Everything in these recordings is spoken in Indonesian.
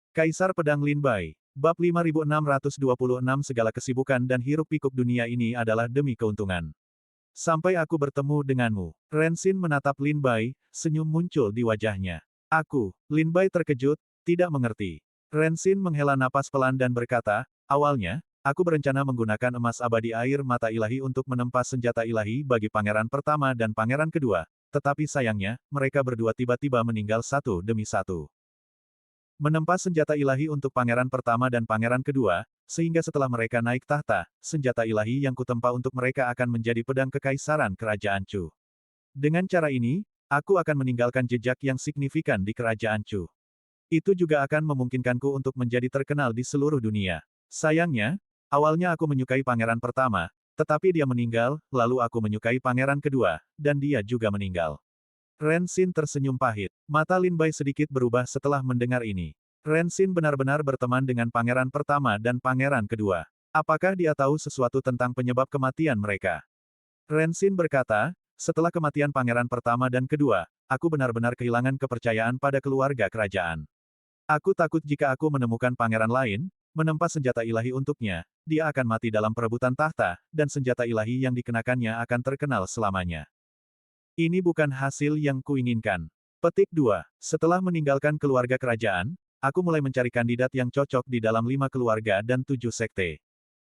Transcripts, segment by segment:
Kaisar Pedang Lin Bai. Bab 5626 Segala kesibukan dan hiruk-pikuk dunia ini adalah demi keuntungan. Sampai aku bertemu denganmu. Ren Xin menatap Lin Bai, senyum muncul di wajahnya. Lin Bai terkejut, tidak mengerti. Ren Xin menghela napas pelan dan berkata, awalnya, aku berencana menggunakan emas abadi air mata ilahi untuk menempa senjata ilahi bagi pangeran pertama dan pangeran kedua, tetapi sayangnya, mereka berdua tiba-tiba meninggal satu demi satu. Menempa senjata ilahi untuk pangeran pertama dan pangeran kedua, sehingga setelah mereka naik tahta, senjata ilahi yang kutempa untuk mereka akan menjadi pedang kekaisaran kerajaan Chu. Dengan cara ini, aku akan meninggalkan jejak yang signifikan di kerajaan Chu. Itu juga akan memungkinkanku untuk menjadi terkenal di seluruh dunia. Sayangnya, awalnya aku menyukai pangeran pertama, tetapi dia meninggal, lalu aku menyukai pangeran kedua, dan dia juga meninggal. Ren Xin tersenyum pahit. Mata Lin Bai sedikit berubah setelah mendengar ini. Ren Xin benar-benar berteman dengan pangeran pertama dan pangeran kedua. Apakah dia tahu sesuatu tentang penyebab kematian mereka? Ren Xin berkata, setelah kematian pangeran pertama dan kedua, aku benar-benar kehilangan kepercayaan pada keluarga kerajaan. Aku takut jika aku menemukan pangeran lain, menempa senjata ilahi untuknya, dia akan mati dalam perebutan tahta, dan senjata ilahi yang dikenakannya akan terkenal selamanya. Ini bukan hasil yang kuinginkan. Petik 2. Setelah meninggalkan keluarga kerajaan, aku mulai mencari kandidat yang cocok di dalam 5 keluarga dan 7 sekte.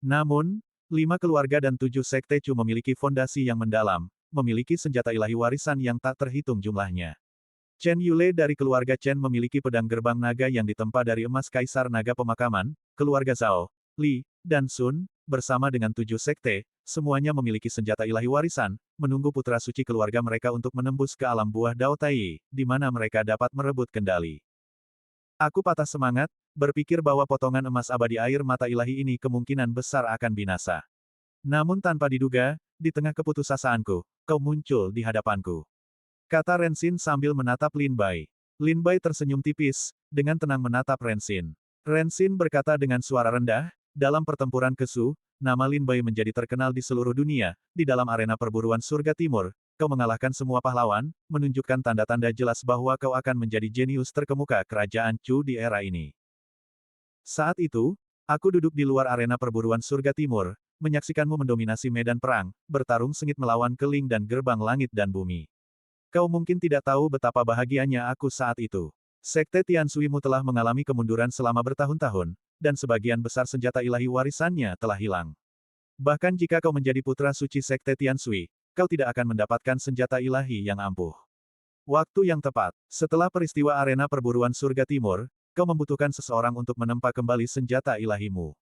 Namun, 5 keluarga dan 7 sekte Chu memiliki fondasi yang mendalam, memiliki senjata ilahi warisan yang tak terhitung jumlahnya. Chen Yule dari keluarga Chen memiliki pedang gerbang naga yang ditempa dari emas kaisar naga pemakaman, keluarga Zhao, Li, dan Sun, bersama dengan 7 sekte, semuanya memiliki senjata ilahi warisan, menunggu putra suci keluarga mereka untuk menembus ke alam buah Dao Tai, di mana mereka dapat merebut kendali. Aku patah semangat, berpikir bahwa potongan emas abadi air mata ilahi ini kemungkinan besar akan binasa. Namun tanpa diduga, di tengah keputusasaanku, kau muncul di hadapanku. Kata Ren Xin sambil menatap Lin Bai. Lin Bai tersenyum tipis, dengan tenang menatap Ren Xin. Ren Xin berkata dengan suara rendah, dalam pertempuran Kesu, nama Lin Bai menjadi terkenal di seluruh dunia, di dalam arena perburuan surga timur, kau mengalahkan semua pahlawan, menunjukkan tanda-tanda jelas bahwa kau akan menjadi jenius terkemuka kerajaan Chu di era ini. Saat itu, aku duduk di luar arena perburuan surga timur, menyaksikanmu mendominasi medan perang, bertarung sengit melawan Keling dan gerbang langit dan bumi. Kau mungkin tidak tahu betapa bahagianya aku saat itu. Sekte Tiansui-mu telah mengalami kemunduran selama bertahun-tahun, dan sebagian besar senjata ilahi warisannya telah hilang. Bahkan jika kau menjadi putra suci Sekte Tiansui, kau tidak akan mendapatkan senjata ilahi yang ampuh. Waktu yang tepat, setelah peristiwa arena perburuan surga timur, kau membutuhkan seseorang untuk menempa kembali senjata ilahimu.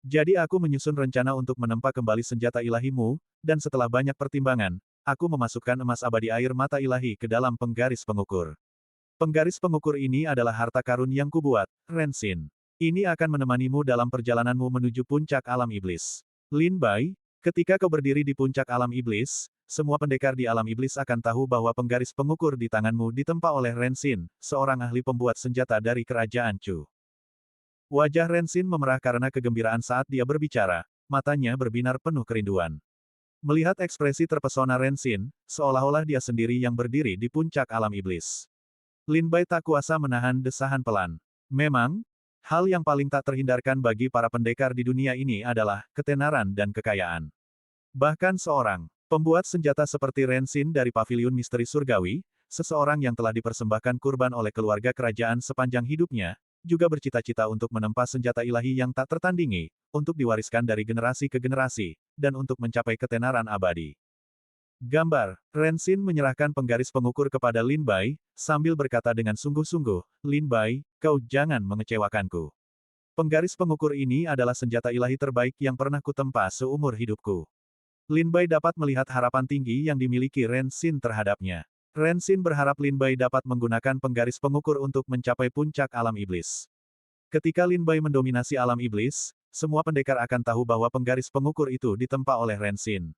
Jadi aku menyusun rencana untuk menempa kembali senjata ilahimu, dan setelah banyak pertimbangan, aku memasukkan emas abadi air mata ilahi ke dalam penggaris pengukur. Penggaris pengukur ini adalah harta karun yang kubuat, Ren Xin. Ini akan menemanimu dalam perjalananmu menuju puncak alam iblis. Lin Bai, ketika kau berdiri di puncak alam iblis, semua pendekar di alam iblis akan tahu bahwa penggaris pengukur di tanganmu ditempa oleh Ren Xin, seorang ahli pembuat senjata dari kerajaan Chu. Wajah Ren Xin memerah karena kegembiraan saat dia berbicara, matanya berbinar penuh kerinduan. Melihat ekspresi terpesona Ren Xin, seolah-olah dia sendiri yang berdiri di puncak alam iblis. Lin Bai tak kuasa menahan desahan pelan. Memang, hal yang paling tak terhindarkan bagi para pendekar di dunia ini adalah ketenaran dan kekayaan. Bahkan seorang pembuat senjata seperti Ren Xin dari Paviliun Misteri Surgawi, seseorang yang telah dipersembahkan kurban oleh keluarga kerajaan sepanjang hidupnya, juga bercita-cita untuk menempa senjata ilahi yang tak tertandingi, untuk diwariskan dari generasi ke generasi, dan untuk mencapai ketenaran abadi. Gambar, Ren Xin menyerahkan penggaris pengukur kepada Lin Bai, sambil berkata dengan sungguh-sungguh, Lin Bai, kau jangan mengecewakanku. Penggaris pengukur ini adalah senjata ilahi terbaik yang pernah kutempa seumur hidupku. Lin Bai dapat melihat harapan tinggi yang dimiliki Ren Xin terhadapnya. Ren Xin berharap Lin Bai dapat menggunakan penggaris pengukur untuk mencapai puncak alam iblis. Ketika Lin Bai mendominasi alam iblis, semua pendekar akan tahu bahwa penggaris pengukur itu ditempa oleh Ren Xin.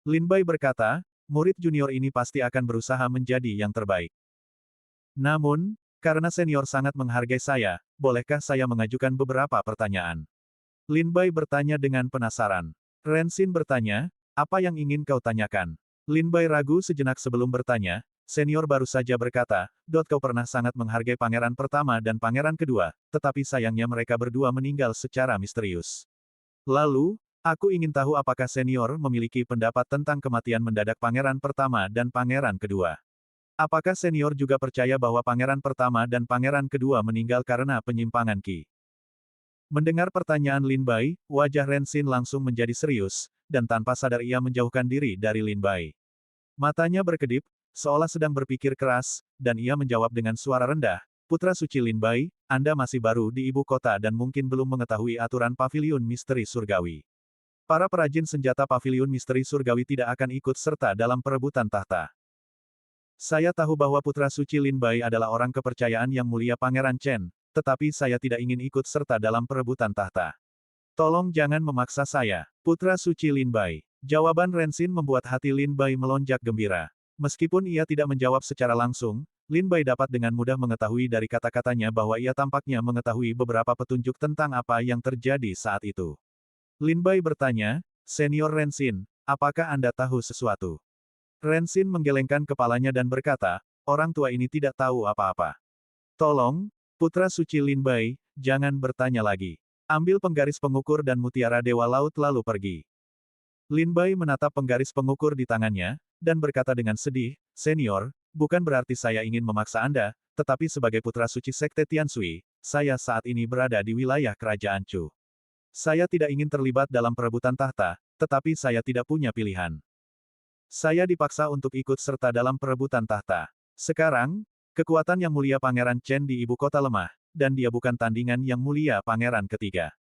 Lin Bai berkata, murid junior ini pasti akan berusaha menjadi yang terbaik. Namun, karena senior sangat menghargai saya, bolehkah saya mengajukan beberapa pertanyaan? Lin Bai bertanya dengan penasaran. Ren Xin bertanya, apa yang ingin kau tanyakan? Lin Bai ragu sejenak sebelum bertanya, senior baru saja berkata, Kau pernah sangat menghargai pangeran pertama dan pangeran kedua, tetapi sayangnya mereka berdua meninggal secara misterius. Lalu, aku ingin tahu apakah senior memiliki pendapat tentang kematian mendadak pangeran pertama dan pangeran kedua. Apakah senior juga percaya bahwa pangeran pertama dan pangeran kedua meninggal karena penyimpangan Qi? Mendengar pertanyaan Lin Bai, wajah Ren Xin langsung menjadi serius, dan tanpa sadar ia menjauhkan diri dari Lin Bai. Matanya berkedip, seolah sedang berpikir keras, dan ia menjawab dengan suara rendah, Putra Suci Lin Bai, Anda masih baru di ibu kota dan mungkin belum mengetahui aturan Paviliun Misteri Surgawi. Para perajin senjata Paviliun Misteri Surgawi tidak akan ikut serta dalam perebutan tahta. Saya tahu bahwa Putra Suci Lin Bai adalah orang kepercayaan yang mulia Pangeran Chen, tetapi saya tidak ingin ikut serta dalam perebutan tahta. Tolong jangan memaksa saya, Putra Suci Lin Bai. Jawaban Ren Xin membuat hati Lin Bai melonjak gembira. Meskipun ia tidak menjawab secara langsung, Lin Bai dapat dengan mudah mengetahui dari kata-katanya bahwa ia tampaknya mengetahui beberapa petunjuk tentang apa yang terjadi saat itu. Lin Bai bertanya, Senior Ren Xin, apakah Anda tahu sesuatu? Ren Xin menggelengkan kepalanya dan berkata, orang tua ini tidak tahu apa-apa. Tolong, Putra Suci Lin Bai, jangan bertanya lagi. Ambil penggaris pengukur dan mutiara Dewa Laut lalu pergi. Lin Bai menatap penggaris pengukur di tangannya, dan berkata dengan sedih, Senior, bukan berarti saya ingin memaksa Anda, tetapi sebagai Putra Suci Sekte Tianshui, saya saat ini berada di wilayah Kerajaan Chu. Saya tidak ingin terlibat dalam perebutan tahta, tetapi saya tidak punya pilihan. Saya dipaksa untuk ikut serta dalam perebutan tahta. Sekarang, kekuatan Yang Mulia Pangeran Chen di ibu kota lemah, dan dia bukan tandingan Yang Mulia Pangeran ketiga.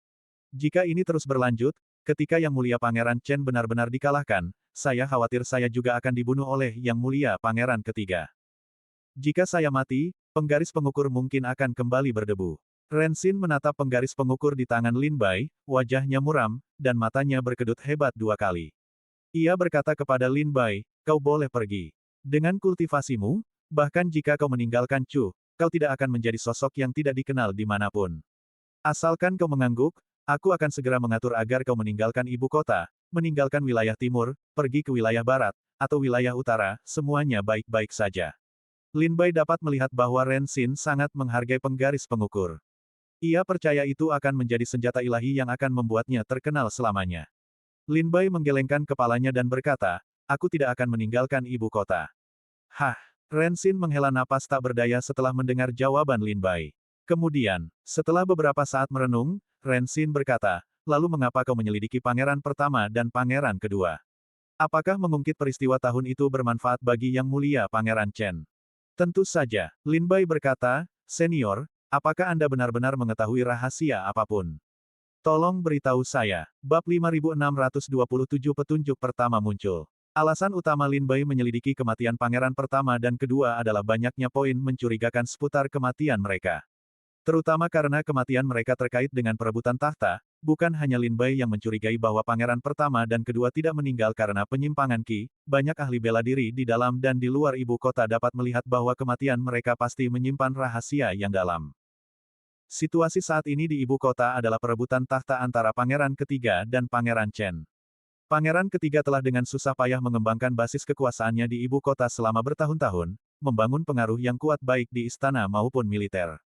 Jika ini terus berlanjut, ketika Yang Mulia Pangeran Chen benar-benar dikalahkan, saya khawatir saya juga akan dibunuh oleh Yang Mulia Pangeran ketiga. Jika saya mati, penggaris pengukur mungkin akan kembali berdebu. Ren Xin menatap penggaris pengukur di tangan Lin Bai, wajahnya muram, dan matanya berkedut hebat 2 kali. Ia berkata kepada Lin Bai, kau boleh pergi. Dengan kultivasimu, bahkan jika kau meninggalkan Chu, kau tidak akan menjadi sosok yang tidak dikenal dimanapun. Asalkan kau mengangguk, aku akan segera mengatur agar kau meninggalkan ibu kota, meninggalkan wilayah timur, pergi ke wilayah barat, atau wilayah utara, semuanya baik-baik saja. Lin Bai dapat melihat bahwa Ren Xin sangat menghargai penggaris pengukur. Ia percaya itu akan menjadi senjata ilahi yang akan membuatnya terkenal selamanya. Lin Bai menggelengkan kepalanya dan berkata, aku tidak akan meninggalkan ibu kota. Hah, Ren Xin menghela napas tak berdaya setelah mendengar jawaban Lin Bai. Kemudian, setelah beberapa saat merenung, Ren Xin berkata, lalu mengapa kau menyelidiki pangeran pertama dan pangeran kedua? Apakah mengungkit peristiwa tahun itu bermanfaat bagi Yang Mulia Pangeran Chen? Tentu saja, Lin Bai berkata, Senior, apakah Anda benar-benar mengetahui rahasia apapun? Tolong beritahu saya. Bab 5627 petunjuk pertama muncul. Alasan utama Lin Bai menyelidiki kematian pangeran pertama dan kedua adalah banyaknya poin mencurigakan seputar kematian mereka. Terutama karena kematian mereka terkait dengan perebutan tahta, bukan hanya Lin Bai yang mencurigai bahwa pangeran pertama dan kedua tidak meninggal karena penyimpangan Qi, banyak ahli bela diri di dalam dan di luar ibu kota dapat melihat bahwa kematian mereka pasti menyimpan rahasia yang dalam. Situasi saat ini di ibu kota adalah perebutan tahta antara pangeran ketiga dan pangeran Chen. Pangeran ketiga telah dengan susah payah mengembangkan basis kekuasaannya di ibu kota selama bertahun-tahun, membangun pengaruh yang kuat baik di istana maupun militer.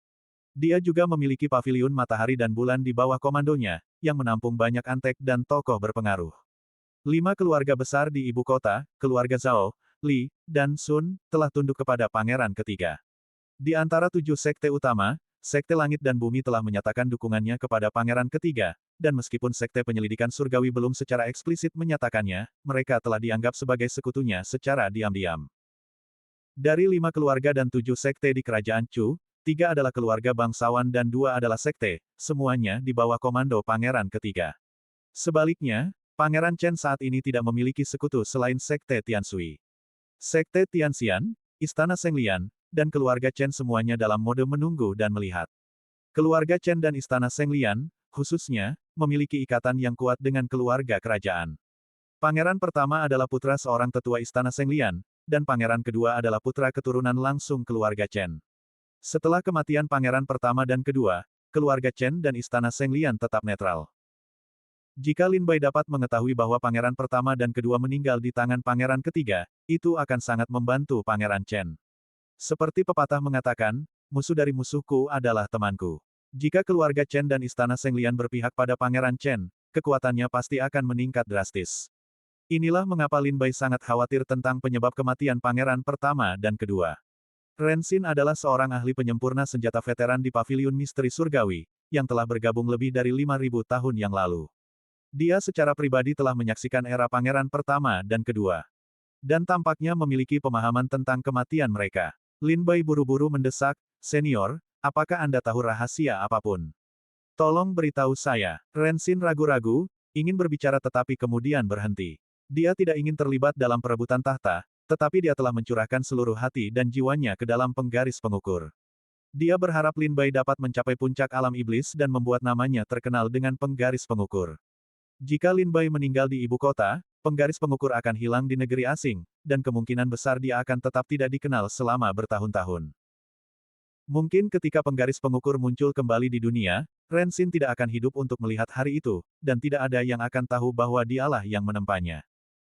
Dia juga memiliki paviliun matahari dan bulan di bawah komandonya, yang menampung banyak antek dan tokoh berpengaruh. 5 keluarga besar di ibu kota, keluarga Zhao, Li, dan Sun, telah tunduk kepada pangeran ketiga. Di antara 7 sekte utama, Sekte Langit dan Bumi telah menyatakan dukungannya kepada pangeran ketiga, dan meskipun Sekte Penyelidikan Surgawi belum secara eksplisit menyatakannya, mereka telah dianggap sebagai sekutunya secara diam-diam. Dari 5 keluarga dan 7 sekte di Kerajaan Chu, 3 adalah keluarga bangsawan dan 2 adalah sekte, semuanya di bawah komando pangeran ketiga. Sebaliknya, Pangeran Chen saat ini tidak memiliki sekutu selain Sekte Tianshui. Sekte Tianxian, Istana Senglian, dan keluarga Chen semuanya dalam mode menunggu dan melihat. Keluarga Chen dan Istana Senglian, khususnya, memiliki ikatan yang kuat dengan keluarga kerajaan. Pangeran pertama adalah putra seorang tetua Istana Senglian, dan pangeran kedua adalah putra keturunan langsung keluarga Chen. Setelah kematian pangeran pertama dan kedua, keluarga Chen dan Istana Senglian tetap netral. Jika Lin Bai dapat mengetahui bahwa pangeran pertama dan kedua meninggal di tangan pangeran ketiga, itu akan sangat membantu pangeran Chen. Seperti pepatah mengatakan, musuh dari musuhku adalah temanku. Jika keluarga Chen dan istana Senglian berpihak pada pangeran Chen, kekuatannya pasti akan meningkat drastis. Inilah mengapa Lin Bai sangat khawatir tentang penyebab kematian pangeran pertama dan kedua. Ren Xin adalah seorang ahli penyempurna senjata veteran di Paviliun Misteri Surgawi, yang telah bergabung lebih dari 5.000 tahun yang lalu. Dia secara pribadi telah menyaksikan era pangeran pertama dan kedua. Dan tampaknya memiliki pemahaman tentang kematian mereka. Lin Bai buru-buru mendesak, "Senior, apakah Anda tahu rahasia apapun? Tolong beritahu saya." Ren Xin ragu-ragu, ingin berbicara tetapi kemudian berhenti. Dia tidak ingin terlibat dalam perebutan tahta, tetapi dia telah mencurahkan seluruh hati dan jiwanya ke dalam penggaris pengukur. Dia berharap Lin Bai dapat mencapai puncak alam iblis dan membuat namanya terkenal dengan penggaris pengukur. Jika Lin Bai meninggal di ibu kota, penggaris pengukur akan hilang di negeri asing, dan kemungkinan besar dia akan tetap tidak dikenal selama bertahun-tahun. Mungkin ketika penggaris pengukur muncul kembali di dunia, Ren Xin tidak akan hidup untuk melihat hari itu, dan tidak ada yang akan tahu bahwa dialah yang menempanya.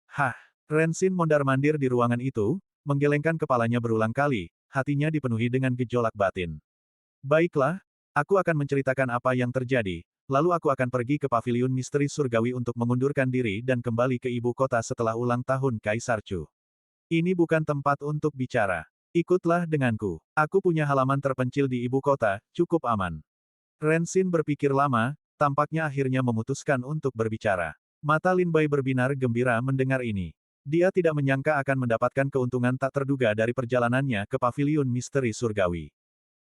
Hah! Ren Xin mondar-mandir di ruangan itu, menggelengkan kepalanya berulang kali, hatinya dipenuhi dengan gejolak batin. Baiklah, aku akan menceritakan apa yang terjadi, lalu aku akan pergi ke Paviliun Misteri Surgawi untuk mengundurkan diri dan kembali ke ibu kota setelah ulang tahun Kaisar Chu. Ini bukan tempat untuk bicara. Ikutlah denganku. Aku punya halaman terpencil di ibu kota, cukup aman. Ren Xin berpikir lama, tampaknya akhirnya memutuskan untuk berbicara. Mata Lin Bai berbinar gembira mendengar ini. Dia tidak menyangka akan mendapatkan keuntungan tak terduga dari perjalanannya ke Paviliun Misteri Surgawi.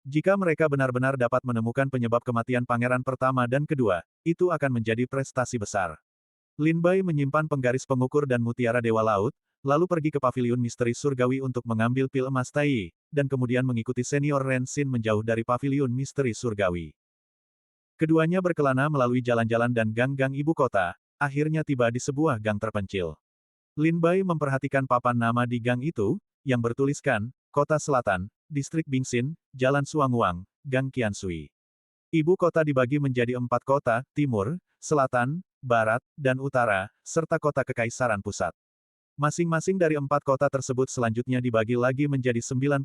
Jika mereka benar-benar dapat menemukan penyebab kematian pangeran pertama dan kedua, itu akan menjadi prestasi besar. Lin Bai menyimpan penggaris pengukur dan mutiara Dewa Laut, lalu pergi ke Paviliun Misteri Surgawi untuk mengambil pil emas Tai, dan kemudian mengikuti senior Ren Xin menjauh dari Paviliun Misteri Surgawi. Keduanya berkelana melalui jalan-jalan dan gang-gang ibu kota, akhirnya tiba di sebuah gang terpencil. Lin Bai memperhatikan papan nama di gang itu, yang bertuliskan, Kota Selatan, Distrik Bingxin, Jalan Suangwang, Gang Qianshui. Ibu kota dibagi menjadi 4 kota, Timur, Selatan, Barat, dan Utara, serta kota Kekaisaran Pusat. Masing-masing dari 4 kota tersebut selanjutnya dibagi lagi menjadi 90.000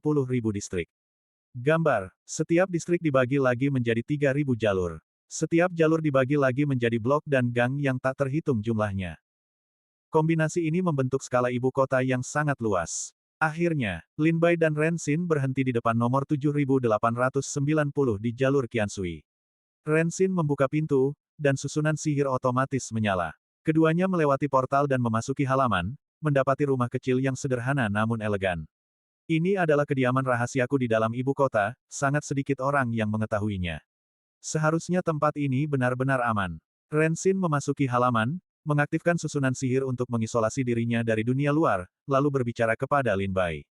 distrik. Gambar, setiap distrik dibagi lagi menjadi 3.000 jalur. Setiap jalur dibagi lagi menjadi blok dan gang yang tak terhitung jumlahnya. Kombinasi ini membentuk skala ibu kota yang sangat luas. Akhirnya, Lin Bai dan Ren Xin berhenti di depan nomor 7890 di jalur Qianshui. Ren Xin membuka pintu, dan susunan sihir otomatis menyala. Keduanya melewati portal dan memasuki halaman, mendapati rumah kecil yang sederhana namun elegan. Ini adalah kediaman rahasiaku di dalam ibu kota, sangat sedikit orang yang mengetahuinya. Seharusnya tempat ini benar-benar aman. Ren Xin memasuki halaman, mengaktifkan susunan sihir untuk mengisolasi dirinya dari dunia luar, lalu berbicara kepada Lin Bai.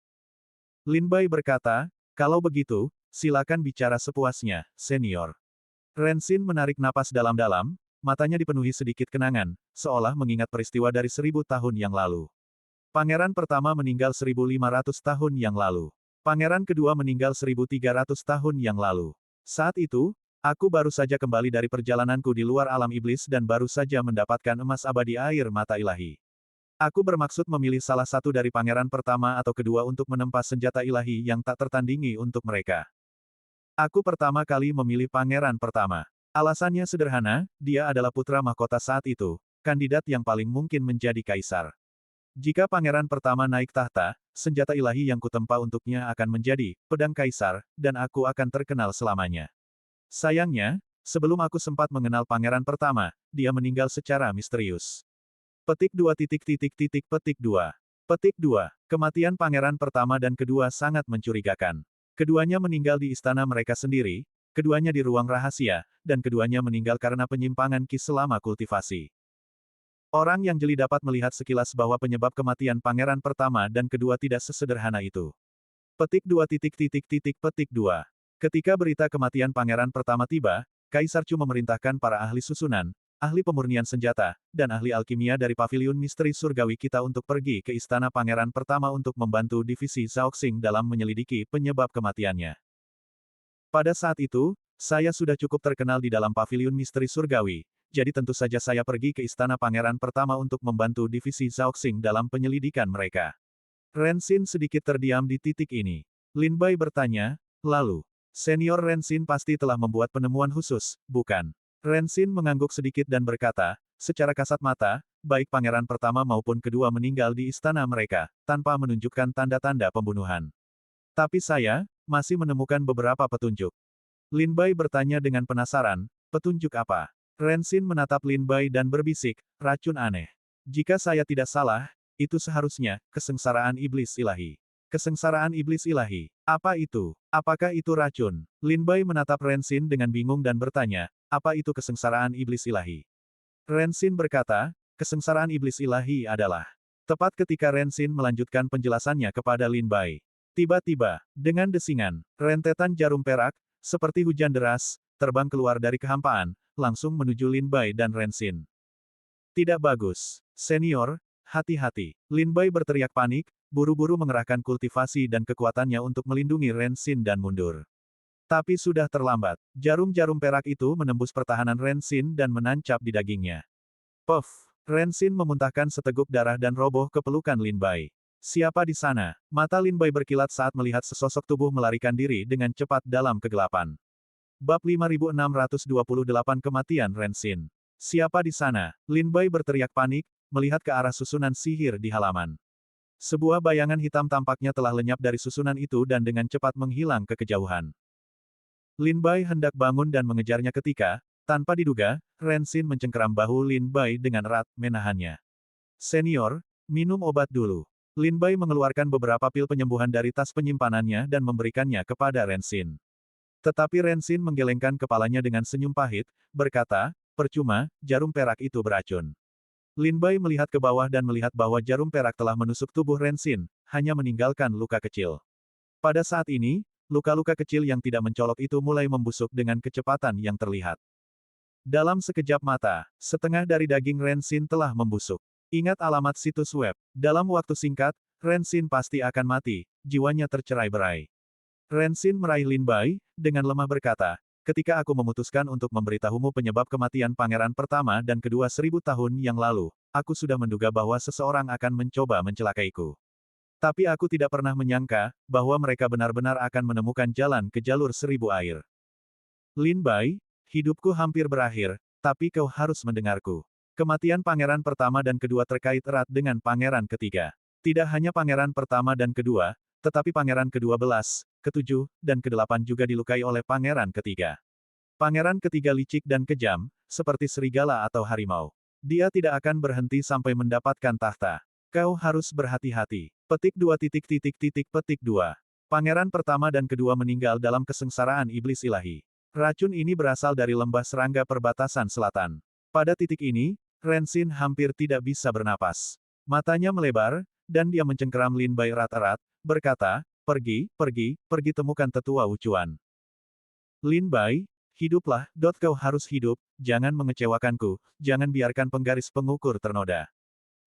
Lin Bai berkata, "Kalau begitu, silakan bicara sepuasnya, senior." Ren Xin menarik napas dalam-dalam, matanya dipenuhi sedikit kenangan, seolah mengingat peristiwa dari 1000 tahun yang lalu. Pangeran pertama meninggal 1500 tahun yang lalu. Pangeran kedua meninggal 1300 tahun yang lalu. Saat itu, aku baru saja kembali dari perjalananku di luar alam iblis dan baru saja mendapatkan emas abadi air mata ilahi. Aku bermaksud memilih salah satu dari pangeran pertama atau kedua untuk menempa senjata ilahi yang tak tertandingi untuk mereka. Aku pertama kali memilih pangeran pertama. Alasannya sederhana, dia adalah putra mahkota saat itu, kandidat yang paling mungkin menjadi kaisar. Jika pangeran pertama naik tahta, senjata ilahi yang kutempa untuknya akan menjadi pedang kaisar, dan aku akan terkenal selamanya. Sayangnya, sebelum aku sempat mengenal pangeran pertama, dia meninggal secara misterius. Petik 2 petik 2. Petik 2. Kematian pangeran pertama dan kedua sangat mencurigakan. Keduanya meninggal di istana mereka sendiri, keduanya di ruang rahasia, dan keduanya meninggal karena penyimpangan ki selama kultivasi. Orang yang jeli dapat melihat sekilas bahwa penyebab kematian pangeran pertama dan kedua tidak sesederhana itu. Petik 2 petik 2. Ketika berita kematian pangeran pertama tiba, Kaisar Chu memerintahkan para ahli susunan, ahli pemurnian senjata, dan ahli alkimia dari Paviliun Misteri Surgawi kita untuk pergi ke istana pangeran pertama untuk membantu divisi Zhaoxing dalam menyelidiki penyebab kematiannya. Pada saat itu, saya sudah cukup terkenal di dalam Paviliun Misteri Surgawi, jadi tentu saja saya pergi ke istana pangeran pertama untuk membantu divisi Zhaoxing dalam penyelidikan mereka. Rensin sedikit terdiam di titik ini. Lin Bai bertanya, lalu, Senior Rensin pasti telah membuat penemuan khusus, bukan? Rensin mengangguk sedikit dan berkata, secara kasat mata, baik pangeran pertama maupun kedua meninggal di istana mereka, tanpa menunjukkan tanda-tanda pembunuhan. Tapi saya, masih menemukan beberapa petunjuk. Lin Bai bertanya dengan penasaran, petunjuk apa? Rensin menatap Lin Bai dan berbisik, racun aneh. Jika saya tidak salah, itu seharusnya, kesengsaraan iblis ilahi. Kesengsaraan iblis ilahi. Apa itu? Apakah itu racun? Lin Bai menatap Rensin dengan bingung dan bertanya, apa itu kesengsaraan iblis ilahi? Rensin berkata, kesengsaraan iblis ilahi adalah. Tepat ketika Rensin melanjutkan penjelasannya kepada Lin Bai. Tiba-tiba, dengan desingan, rentetan jarum perak, seperti hujan deras, terbang keluar dari kehampaan, langsung menuju Lin Bai dan Rensin. Tidak bagus. Senior, hati-hati. Lin Bai berteriak panik, buru-buru mengerahkan kultivasi dan kekuatannya untuk melindungi Rensin dan mundur. Tapi sudah terlambat. Jarum-jarum perak itu menembus pertahanan Rensin dan menancap di dagingnya. Puff! Rensin memuntahkan seteguk darah dan roboh ke pelukan Lin Bai. Siapa di sana? Mata Lin Bai berkilat saat melihat sesosok tubuh melarikan diri dengan cepat dalam kegelapan. Bab 5628 Kematian Rensin. Siapa di sana? Lin Bai berteriak panik, melihat ke arah susunan sihir di halaman. Sebuah bayangan hitam tampaknya telah lenyap dari susunan itu dan dengan cepat menghilang ke kejauhan. Lin Bai hendak bangun dan mengejarnya ketika, tanpa diduga, Rensin mencengkeram bahu Lin Bai dengan erat, menahannya. Senior, minum obat dulu. Lin Bai mengeluarkan beberapa pil penyembuhan dari tas penyimpanannya dan memberikannya kepada Rensin. Tetapi Rensin menggelengkan kepalanya dengan senyum pahit, berkata, percuma, jarum perak itu beracun. Lin Bai melihat ke bawah dan melihat bahwa jarum perak telah menusuk tubuh Rensin, hanya meninggalkan luka kecil. Pada saat ini, luka-luka kecil yang tidak mencolok itu mulai membusuk dengan kecepatan yang terlihat. Dalam sekejap mata, setengah dari daging Rensin telah membusuk. Ingat alamat situs web. Dalam waktu singkat, Rensin pasti akan mati, jiwanya tercerai-berai. Rensin meraih Lin Bai, dengan lemah berkata, ketika aku memutuskan untuk memberitahumu penyebab kematian pangeran pertama dan kedua 1000 tahun yang lalu, aku sudah menduga bahwa seseorang akan mencoba mencelakaiku. Tapi aku tidak pernah menyangka, bahwa mereka benar-benar akan menemukan jalan ke jalur 1000 air. Lin Bai, hidupku hampir berakhir, tapi kau harus mendengarku. Kematian pangeran pertama dan kedua terkait erat dengan pangeran ketiga. Tidak hanya pangeran pertama dan kedua, tetapi pangeran ke-12, ke-7, dan ke-8 juga dilukai oleh pangeran ketiga. Pangeran ketiga licik dan kejam, seperti serigala atau harimau. Dia tidak akan berhenti sampai mendapatkan tahta. Kau harus berhati-hati. Petik 2. Pangeran pertama dan kedua meninggal dalam kesengsaraan iblis ilahi. Racun ini berasal dari lembah serangga perbatasan selatan. Pada titik ini, Rensin hampir tidak bisa bernapas. Matanya melebar, dan dia mencengkeram Lin Bai erat-erat, berkata, pergi temukan tetua Wucuan. Lin Bai, hiduplah, kau harus hidup, jangan mengecewakanku, jangan biarkan penggaris pengukur ternoda.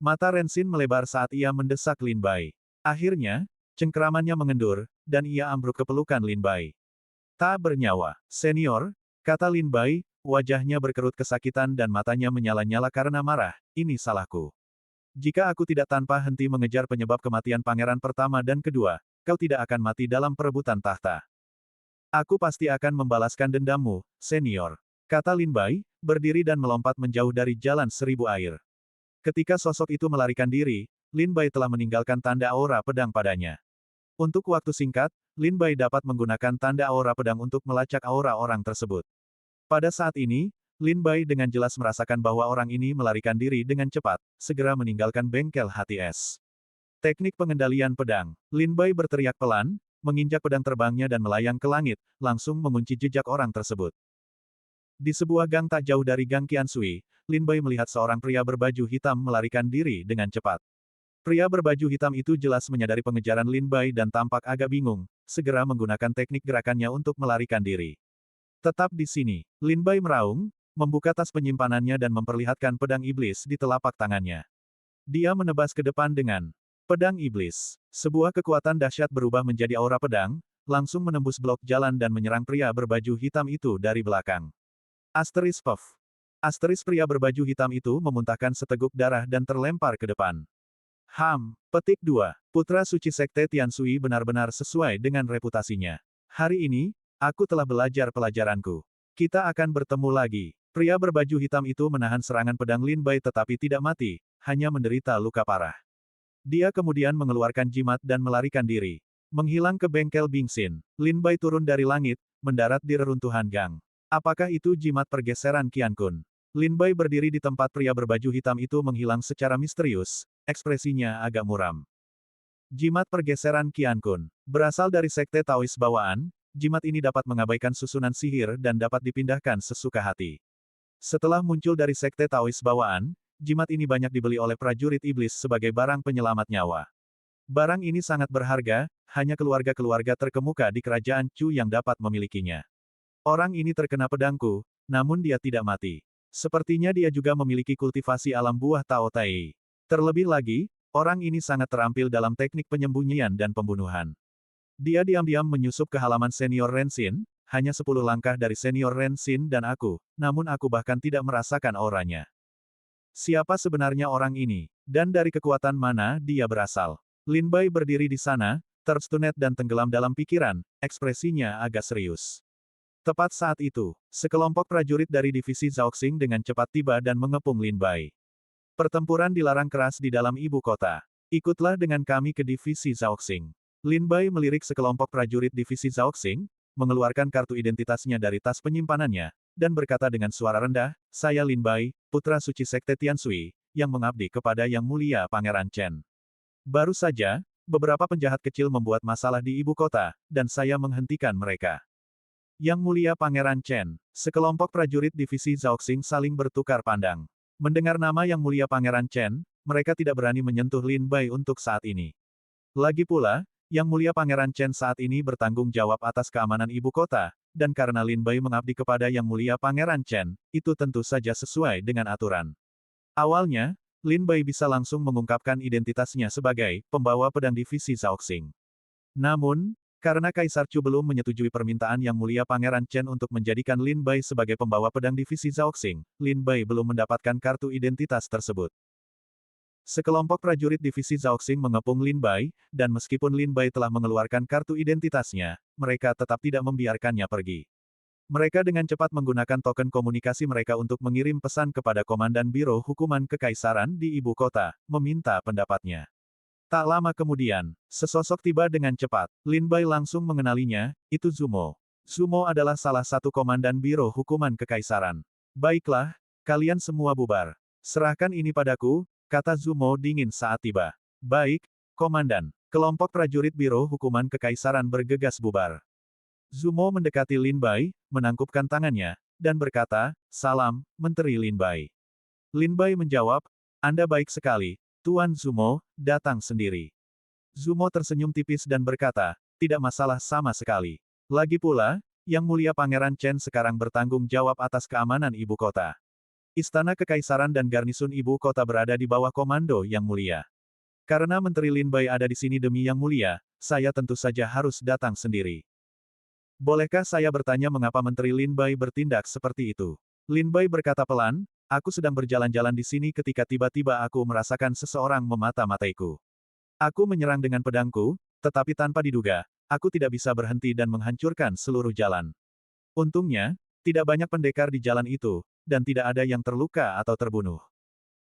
Mata Rensin melebar saat ia mendesak Lin Bai. Akhirnya, cengkeramannya mengendur, dan ia ambruk ke pelukan Lin Bai. Tak bernyawa, senior, kata Lin Bai, wajahnya berkerut kesakitan dan matanya menyala-nyala karena marah, ini salahku. Jika aku tidak tanpa henti mengejar penyebab kematian pangeran pertama dan kedua, kau tidak akan mati dalam perebutan tahta. Aku pasti akan membalaskan dendammu, senior. Kata Lin Bai, berdiri dan melompat menjauh dari jalan 1000 air. Ketika sosok itu melarikan diri, Lin Bai telah meninggalkan tanda aura pedang padanya. Untuk waktu singkat, Lin Bai dapat menggunakan tanda aura pedang untuk melacak aura orang tersebut. Pada saat ini, Lin Bai dengan jelas merasakan bahwa orang ini melarikan diri dengan cepat, segera meninggalkan bengkel hati es. Teknik pengendalian pedang. Lin Bai berteriak pelan, menginjak pedang terbangnya dan melayang ke langit, langsung mengunci jejak orang tersebut. Di sebuah gang tak jauh dari Gang Qiansui, Lin Bai melihat seorang pria berbaju hitam melarikan diri dengan cepat. Pria berbaju hitam itu jelas menyadari pengejaran Lin Bai dan tampak agak bingung, segera menggunakan teknik gerakannya untuk melarikan diri. Tetap di sini, Lin Bai meraung, membuka tas penyimpanannya dan memperlihatkan pedang iblis di telapak tangannya. Dia menebas ke depan dengan pedang iblis. Sebuah kekuatan dahsyat berubah menjadi aura pedang, langsung menembus blok jalan dan menyerang pria berbaju hitam itu dari belakang. Puff. Asteris pria berbaju hitam itu memuntahkan seteguk darah dan terlempar ke depan. Petik 2. Putra suci Sekte Tianshui benar-benar sesuai dengan reputasinya. Hari ini, aku telah belajar pelajaranku. Kita akan bertemu lagi. Pria berbaju hitam itu menahan serangan pedang Lin Bai tetapi tidak mati, hanya menderita luka parah. Dia kemudian mengeluarkan jimat dan melarikan diri. Menghilang ke bengkel Bingxin, Lin Bai turun dari langit, mendarat di reruntuhan gang. Apakah itu jimat pergeseran Qian Kun? Lin Bai berdiri di tempat pria berbaju hitam itu menghilang secara misterius, ekspresinya agak muram. Jimat pergeseran Qian Kun berasal dari Sekte Taois bawaan, jimat ini dapat mengabaikan susunan sihir dan dapat dipindahkan sesuka hati. Setelah muncul dari Sekte Taois bawaan, jimat ini banyak dibeli oleh prajurit iblis sebagai barang penyelamat nyawa. Barang ini sangat berharga, hanya keluarga-keluarga terkemuka di kerajaan Chu yang dapat memilikinya. Orang ini terkena pedangku, namun dia tidak mati. Sepertinya dia juga memiliki kultivasi alam buah Tao Tai. Terlebih lagi, orang ini sangat terampil dalam teknik penyembunyian dan pembunuhan. Dia diam-diam menyusup ke halaman senior Rensin, hanya 10 langkah dari senior Rensin dan aku, namun aku bahkan tidak merasakan auranya. Siapa sebenarnya orang ini? Dan dari kekuatan mana dia berasal? Lin Bai berdiri di sana, terstunet dan tenggelam dalam pikiran, ekspresinya agak serius. Tepat saat itu, sekelompok prajurit dari divisi Zhaoxing dengan cepat tiba dan mengepung Lin Bai. Pertempuran dilarang keras di dalam ibu kota. Ikutlah dengan kami ke divisi Zhaoxing. Lin Bai melirik sekelompok prajurit divisi Zhaoxing, mengeluarkan kartu identitasnya dari tas penyimpanannya, dan berkata dengan suara rendah, "Saya Lin Bai, putra suci Sekte Tianshui, yang mengabdi kepada Yang Mulia Pangeran Chen. Baru saja, beberapa penjahat kecil membuat masalah di ibu kota, dan saya menghentikan mereka." Yang Mulia Pangeran Chen, sekelompok prajurit divisi Zhaoxing saling bertukar pandang. Mendengar nama Yang Mulia Pangeran Chen, mereka tidak berani menyentuh Lin Bai untuk saat ini. Lagi pula, Yang Mulia Pangeran Chen saat ini bertanggung jawab atas keamanan ibu kota, dan karena Lin Bai mengabdi kepada Yang Mulia Pangeran Chen, itu tentu saja sesuai dengan aturan. Awalnya, Lin Bai bisa langsung mengungkapkan identitasnya sebagai pembawa pedang divisi Zhaoxing. Namun, karena Kaisar Chu belum menyetujui permintaan Yang Mulia Pangeran Chen untuk menjadikan Lin Bai sebagai pembawa pedang divisi Zhaoxing, Lin Bai belum mendapatkan kartu identitas tersebut. Sekelompok prajurit divisi Zhaoxing mengepung Lin Bai, dan meskipun Lin Bai telah mengeluarkan kartu identitasnya, mereka tetap tidak membiarkannya pergi. Mereka dengan cepat menggunakan token komunikasi mereka untuk mengirim pesan kepada Komandan Biro Hukuman Kekaisaran di ibu kota, meminta pendapatnya. Tak lama kemudian, sesosok tiba dengan cepat. Lin Bai langsung mengenalinya, itu Zumo. Zumo adalah salah satu komandan Biro Hukuman Kekaisaran. Baiklah, kalian semua bubar. Serahkan ini padaku, kata Zumo dingin saat tiba. Baik, komandan. Kelompok prajurit Biro Hukuman Kekaisaran bergegas bubar. Zumo mendekati Lin Bai, menangkupkan tangannya, dan berkata, "Salam, Menteri Lin Bai." Lin Bai menjawab, "Anda baik sekali, Tuan Zumo, datang sendiri." Zumo tersenyum tipis dan berkata, "Tidak masalah sama sekali. Lagi pula, Yang Mulia Pangeran Chen sekarang bertanggung jawab atas keamanan ibu kota. Istana Kekaisaran dan garnisun ibu kota berada di bawah komando Yang Mulia. Karena Menteri Lin Bai ada di sini demi Yang Mulia, saya tentu saja harus datang sendiri. Bolehkah saya bertanya mengapa Menteri Lin Bai bertindak seperti itu?" Lin Bai berkata pelan, "Aku sedang berjalan-jalan di sini ketika tiba-tiba aku merasakan seseorang memata-mataiku. Aku menyerang dengan pedangku, tetapi tanpa diduga, aku tidak bisa berhenti dan menghancurkan seluruh jalan. Untungnya, tidak banyak pendekar di jalan itu, dan tidak ada yang terluka atau terbunuh.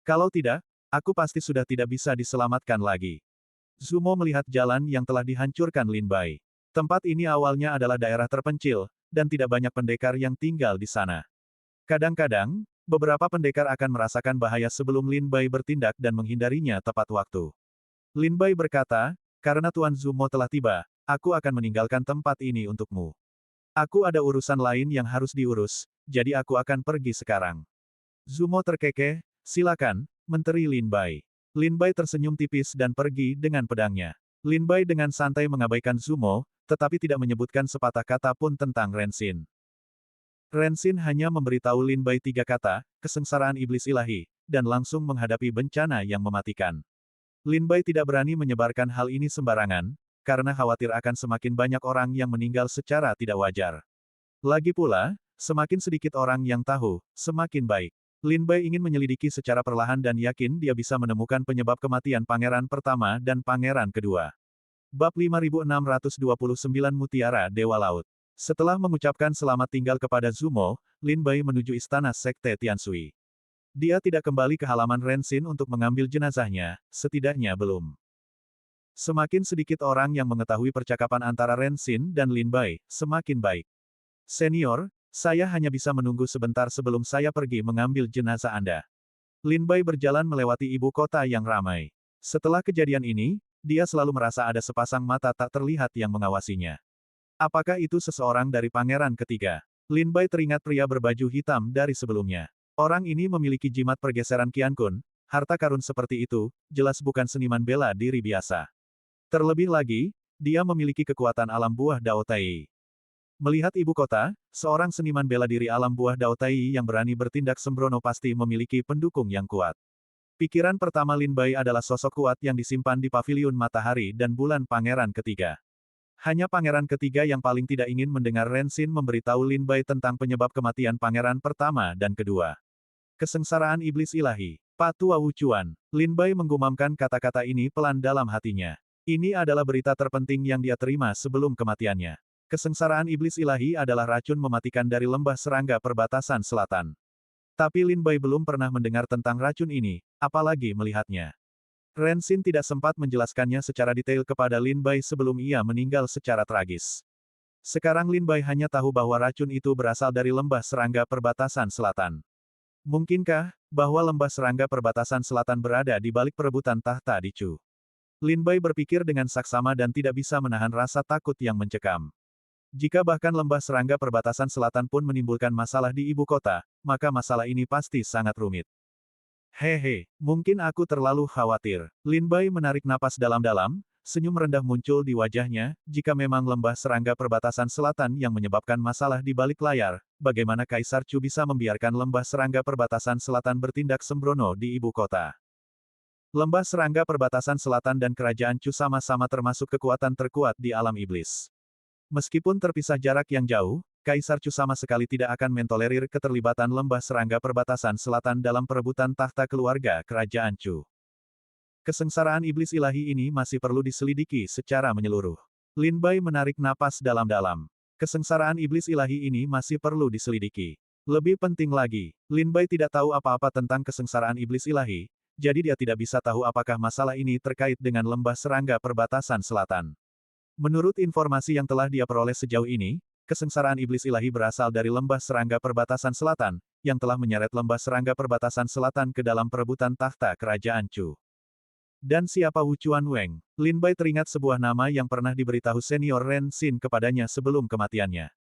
Kalau tidak, aku pasti sudah tidak bisa diselamatkan lagi." Zumo melihat jalan yang telah dihancurkan Lin Bai. Tempat ini awalnya adalah daerah terpencil, dan tidak banyak pendekar yang tinggal di sana. Kadang-kadang, beberapa pendekar akan merasakan bahaya sebelum Lin Bai bertindak dan menghindarinya tepat waktu. Lin Bai berkata, "Karena Tuan Zumo telah tiba, aku akan meninggalkan tempat ini untukmu. Aku ada urusan lain yang harus diurus, jadi aku akan pergi sekarang." Zumo terkekeh, "Silakan, Menteri Lin Bai." Lin Bai tersenyum tipis dan pergi dengan pedangnya. Lin Bai dengan santai mengabaikan Zumo, tetapi tidak menyebutkan sepatah kata pun tentang Rensin. Rensin hanya memberitahu Lin Bai 3 kata, kesengsaraan iblis ilahi, dan langsung menghadapi bencana yang mematikan. Lin Bai tidak berani menyebarkan hal ini sembarangan, karena khawatir akan semakin banyak orang yang meninggal secara tidak wajar. Lagi pula, semakin sedikit orang yang tahu, semakin baik. Lin Bai ingin menyelidiki secara perlahan dan yakin dia bisa menemukan penyebab kematian pangeran pertama dan pangeran kedua. Bab 5629 Mutiara Dewa Laut. Setelah mengucapkan selamat tinggal kepada Zumo, Lin Bai menuju istana Sekte Tianshui. Dia tidak kembali ke halaman Rensin untuk mengambil jenazahnya, setidaknya belum. Semakin sedikit orang yang mengetahui percakapan antara Rensin dan Lin Bai, semakin baik. Senior, saya hanya bisa menunggu sebentar sebelum saya pergi mengambil jenazah Anda. Lin Bai berjalan melewati ibu kota yang ramai. Setelah kejadian ini, dia selalu merasa ada sepasang mata tak terlihat yang mengawasinya. Apakah itu seseorang dari pangeran ketiga? Lin Bai teringat pria berbaju hitam dari sebelumnya. Orang ini memiliki jimat pergeseran Qiankun, harta karun seperti itu, jelas bukan seniman bela diri biasa. Terlebih lagi, dia memiliki kekuatan alam buah Dao Tai. Melihat ibu kota, seorang seniman bela diri alam buah Dao Tai yang berani bertindak sembrono pasti memiliki pendukung yang kuat. Pikiran pertama Lin Bai adalah sosok kuat yang disimpan di paviliun matahari dan bulan pangeran ketiga. Hanya pangeran ketiga yang paling tidak ingin mendengar Rensin memberitahu Lin Bai tentang penyebab kematian pangeran pertama dan kedua. Kesengsaraan iblis ilahi. Patua Wucuan. Lin Bai menggumamkan kata-kata ini pelan dalam hatinya. Ini adalah berita terpenting yang dia terima sebelum kematiannya. Kesengsaraan iblis ilahi adalah racun mematikan dari lembah serangga perbatasan selatan. Tapi Lin Bai belum pernah mendengar tentang racun ini, apalagi melihatnya. Rensin tidak sempat menjelaskannya secara detail kepada Lin Bai sebelum ia meninggal secara tragis. Sekarang Lin Bai hanya tahu bahwa racun itu berasal dari lembah serangga perbatasan selatan. Mungkinkah, bahwa lembah serangga perbatasan selatan berada di balik perebutan tahta di Chu? Lin Bai berpikir dengan saksama dan tidak bisa menahan rasa takut yang mencekam. Jika bahkan lembah serangga perbatasan selatan pun menimbulkan masalah di ibu kota, maka masalah ini pasti sangat rumit. Hehe, mungkin aku terlalu khawatir. Lin Bai menarik napas dalam-dalam, senyum rendah muncul di wajahnya, jika memang lembah serangga perbatasan selatan yang menyebabkan masalah di balik layar, bagaimana Kaisar Chu bisa membiarkan lembah serangga perbatasan selatan bertindak sembrono di ibu kota? Lembah serangga perbatasan selatan dan kerajaan Chu sama-sama termasuk kekuatan terkuat di alam iblis. Meskipun terpisah jarak yang jauh, Kaisar Chu sama sekali tidak akan mentolerir keterlibatan lembah serangga perbatasan selatan dalam perebutan tahta keluarga kerajaan Chu. Kesengsaraan iblis ilahi ini masih perlu diselidiki secara menyeluruh. Lin Bai menarik napas dalam-dalam. Kesengsaraan iblis ilahi ini masih perlu diselidiki. Lebih penting lagi, Lin Bai tidak tahu apa-apa tentang kesengsaraan iblis ilahi, jadi dia tidak bisa tahu apakah masalah ini terkait dengan lembah serangga perbatasan selatan. Menurut informasi yang telah dia peroleh sejauh ini, kesengsaraan iblis ilahi berasal dari lembah serangga perbatasan selatan, yang telah menyeret lembah serangga perbatasan selatan ke dalam perebutan tahta kerajaan Chu. Dan siapa Wu Chuan Weng? Lin Bai teringat sebuah nama yang pernah diberitahu senior Ren Xin kepadanya sebelum kematiannya.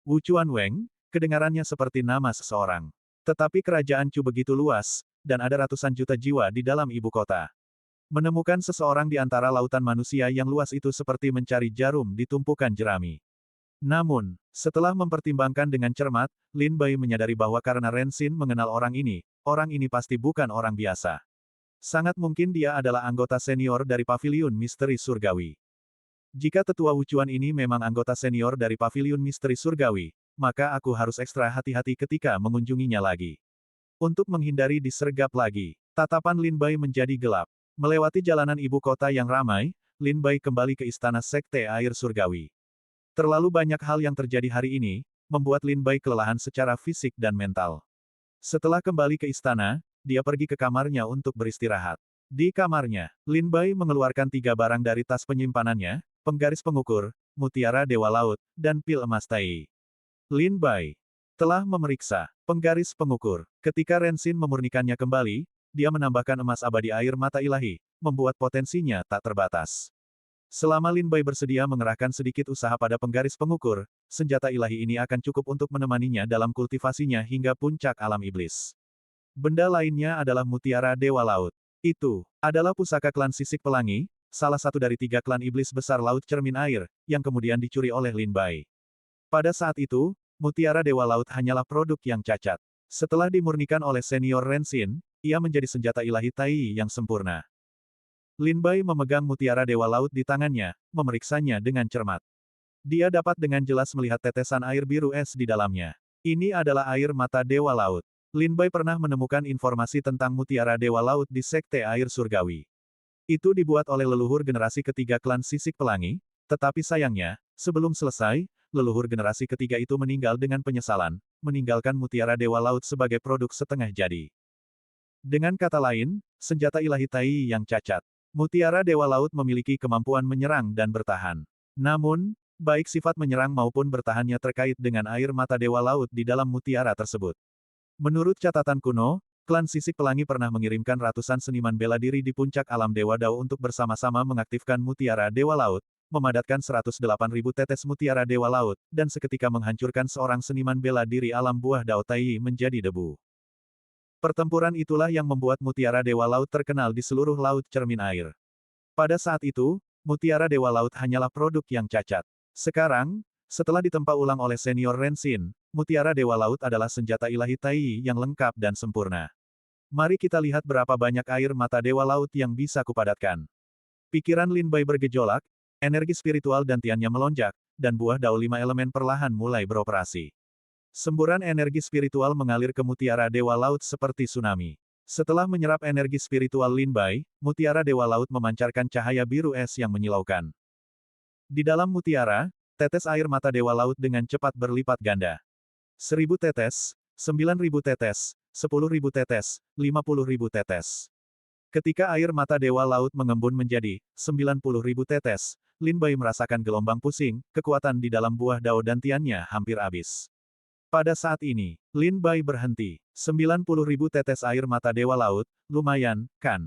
Wu Chuan Weng, kedengarannya seperti nama seseorang. Tetapi kerajaan Chu begitu luas, dan ada ratusan juta jiwa di dalam ibu kota. Menemukan seseorang di antara lautan manusia yang luas itu seperti mencari jarum di tumpukan jerami. Namun, setelah mempertimbangkan dengan cermat, Lin Bai menyadari bahwa karena Rensin mengenal orang ini pasti bukan orang biasa. Sangat mungkin dia adalah anggota senior dari Paviliun Misteri Surgawi. Jika tetua Wucuan ini memang anggota senior dari Paviliun Misteri Surgawi, maka aku harus ekstra hati-hati ketika mengunjunginya lagi. Untuk menghindari disergap lagi, tatapan Lin Bai menjadi gelap. Melewati jalanan ibu kota yang ramai, Lin Bai kembali ke istana Sekte Air Surgawi. Terlalu banyak hal yang terjadi hari ini, membuat Lin Bai kelelahan secara fisik dan mental. Setelah kembali ke istana, dia pergi ke kamarnya untuk beristirahat. Di kamarnya, Lin Bai mengeluarkan 3 barang dari tas penyimpanannya, penggaris pengukur, mutiara dewa laut, dan pil emas Tai. Lin Bai telah memeriksa penggaris pengukur. Ketika Rensin memurnikannya kembali, dia menambahkan emas abadi air mata ilahi, membuat potensinya tak terbatas. Selama Lin Bai bersedia mengerahkan sedikit usaha pada penggaris pengukur, senjata ilahi ini akan cukup untuk menemaninya dalam kultivasinya hingga puncak alam iblis. Benda lainnya adalah mutiara dewa laut. Itu adalah pusaka klan Sisik Pelangi, salah satu dari 3 klan iblis besar Laut Cermin Air, yang kemudian dicuri oleh Lin Bai. Pada saat itu, mutiara dewa laut hanyalah produk yang cacat. Setelah dimurnikan oleh senior Rensin, ia menjadi senjata ilahi Tai yang sempurna. Lin Bai memegang mutiara dewa laut di tangannya, memeriksanya dengan cermat. Dia dapat dengan jelas melihat tetesan air biru es di dalamnya. Ini adalah air mata dewa laut. Lin Bai pernah menemukan informasi tentang mutiara Dewa Laut di Sekte Air Surgawi. Itu dibuat oleh leluhur generasi ketiga klan Sisik Pelangi, tetapi sayangnya, sebelum selesai, leluhur generasi ketiga itu meninggal dengan penyesalan, meninggalkan mutiara Dewa Laut sebagai produk setengah jadi. Dengan kata lain, senjata ilahi Tai yang cacat. Mutiara Dewa Laut memiliki kemampuan menyerang dan bertahan. Namun, baik sifat menyerang maupun bertahannya terkait dengan air mata Dewa Laut di dalam mutiara tersebut. Menurut catatan kuno, klan Sisik Pelangi pernah mengirimkan ratusan seniman bela diri di puncak alam Dewa Dao untuk bersama-sama mengaktifkan mutiara Dewa Laut, memadatkan 108.000 tetes mutiara Dewa Laut, dan seketika menghancurkan seorang seniman bela diri alam buah Dao Tai menjadi debu. Pertempuran itulah yang membuat mutiara Dewa Laut terkenal di seluruh laut cermin air. Pada saat itu, mutiara Dewa Laut hanyalah produk yang cacat. Sekarang, setelah ditempa ulang oleh senior Rensin, mutiara Dewa Laut adalah senjata ilahi Tai yang lengkap dan sempurna. Mari kita lihat berapa banyak air mata Dewa Laut yang bisa kupadatkan. Pikiran Lin Bai bergejolak, energi spiritual dan tiannya melonjak, dan buah Dao 5 elemen perlahan mulai beroperasi. Semburan energi spiritual mengalir ke mutiara Dewa Laut seperti tsunami. Setelah menyerap energi spiritual Lin Bai, mutiara Dewa Laut memancarkan cahaya biru es yang menyilaukan. Di dalam mutiara, tetes air mata Dewa Laut dengan cepat berlipat ganda. 1.000 tetes, 9.000 tetes, 10.000 tetes, 50.000 tetes. Ketika air mata Dewa Laut mengembun menjadi 90.000 tetes, Lin Bai merasakan gelombang pusing, kekuatan di dalam buah Dao dan tiannya hampir habis. Pada saat ini, Lin Bai berhenti. 90.000 tetes air mata Dewa Laut, lumayan, kan?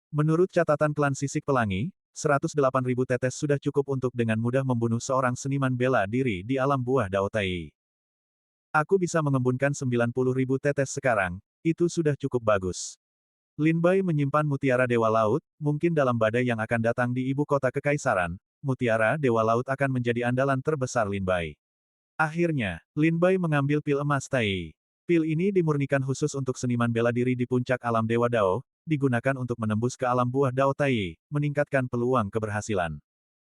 Menurut catatan klan Sisik Pelangi, 108.000 tetes sudah cukup untuk dengan mudah membunuh seorang seniman bela diri di alam buah Dao Tai. Aku bisa mengembunkan 90.000 tetes sekarang, itu sudah cukup bagus. Lin Bai menyimpan mutiara Dewa Laut, mungkin dalam badai yang akan datang di ibu kota kekaisaran, mutiara Dewa Laut akan menjadi andalan terbesar Lin Bai. Akhirnya, Lin Bai mengambil pil emas Tai. Pil ini dimurnikan khusus untuk seniman bela diri di puncak alam Dewa Dao, digunakan untuk menembus ke alam buah Dao Tai, meningkatkan peluang keberhasilan.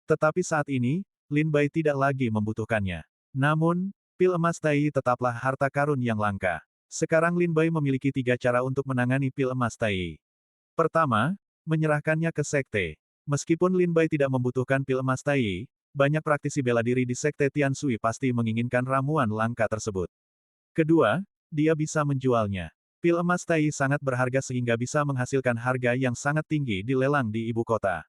Tetapi saat ini, Lin Bai tidak lagi membutuhkannya. Namun, pil emas Tai tetaplah harta karun yang langka. Sekarang Lin Bai memiliki 3 cara untuk menangani pil emas Tai. Pertama, menyerahkannya ke sekte. Meskipun Lin Bai tidak membutuhkan pil emas Tai, banyak praktisi bela diri di sekte Tianshui pasti menginginkan ramuan langka tersebut. Kedua, dia bisa menjualnya. Pil emas Tai sangat berharga sehingga bisa menghasilkan harga yang sangat tinggi di lelang di ibu kota.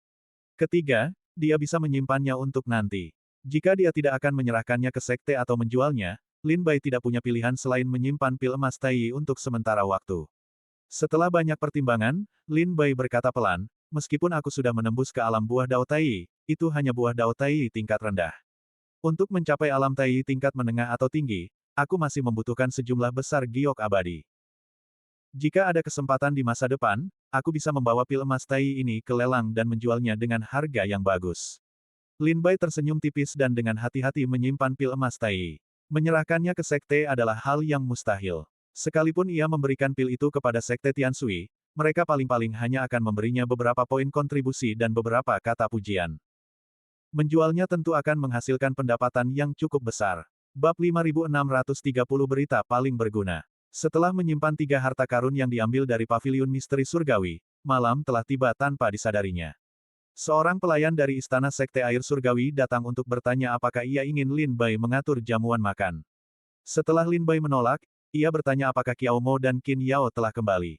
Ketiga, dia bisa menyimpannya untuk nanti. Jika dia tidak akan menyerahkannya ke sekte atau menjualnya, Lin Bai tidak punya pilihan selain menyimpan pil emas Tai untuk sementara waktu. Setelah banyak pertimbangan, Lin Bai berkata pelan, meskipun aku sudah menembus ke alam buah Dao Tai, itu hanya buah Dao Tai tingkat rendah. Untuk mencapai alam Tai tingkat menengah atau tinggi, aku masih membutuhkan sejumlah besar giok abadi. Jika ada kesempatan di masa depan, aku bisa membawa pil emas Tai ini ke lelang dan menjualnya dengan harga yang bagus. Lin Bai tersenyum tipis dan dengan hati-hati menyimpan pil emas Tai. Menyerahkannya ke sekte adalah hal yang mustahil. Sekalipun ia memberikan pil itu kepada sekte Tianshui, mereka paling-paling hanya akan memberinya beberapa poin kontribusi dan beberapa kata pujian. Menjualnya tentu akan menghasilkan pendapatan yang cukup besar. Bab 5630 Berita Paling Berguna. Setelah menyimpan 3 harta karun yang diambil dari paviliun misteri surgawi, malam telah tiba tanpa disadarinya. Seorang pelayan dari istana sekte air surgawi datang untuk bertanya apakah ia ingin Lin Bai mengatur jamuan makan. Setelah Lin Bai menolak, ia bertanya apakah Qiao Mo dan Qin Yao telah kembali.